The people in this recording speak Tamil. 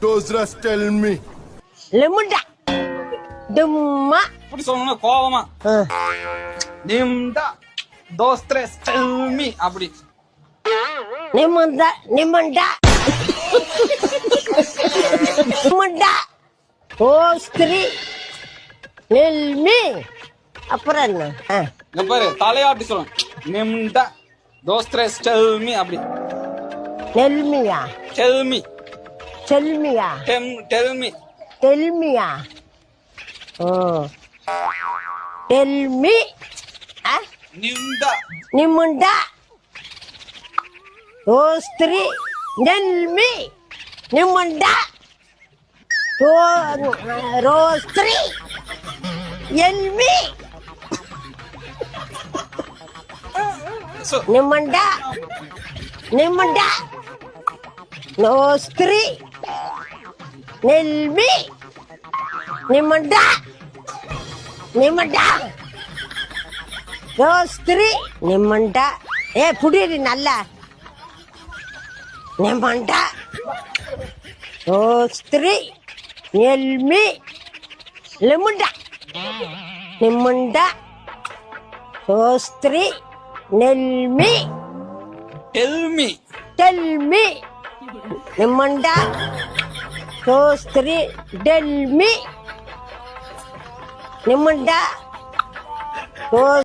Just tell me. லெமன்டா டும்மா இப்படி சொல்லணும் கோவமா. நிம்டா தோஸ் த்ரெஸ் டெல் மீ அப்படி. நிமண்டா நிமண்டா நிமண்டா ஓஸ்திரி நெல்மி அப்புறம் என்ன இங்க பாரு தலையாட்டி சொல்லணும். நிம்டா தோஸ் த்ரெஸ் டெல் மீ அப்படி. நெல்மியா டெல் மீ செல்மியா டெல் மீ டெல்மியா ஓ டெல்மி நிம்டா நிமண்டா ஓஸ்திரி நெல்மி நிமண்டா ரோஸ்திரி எல்மி நிமண்டா நிமண்டா நோஸ்திரி நெல்மி நிமண்டா நிமண்டா ரோஸ்திரி நிமண்டா புடிடி நல்லா நிமண்டா ரோஸ்திரி நெல்மி நிமண்டா நிமண்டா ரோஸ்திரி நெல்மி டெல் மீ டெல்மி நிமண்டா ரோஸ்திரி டெல்மி நிமண்டா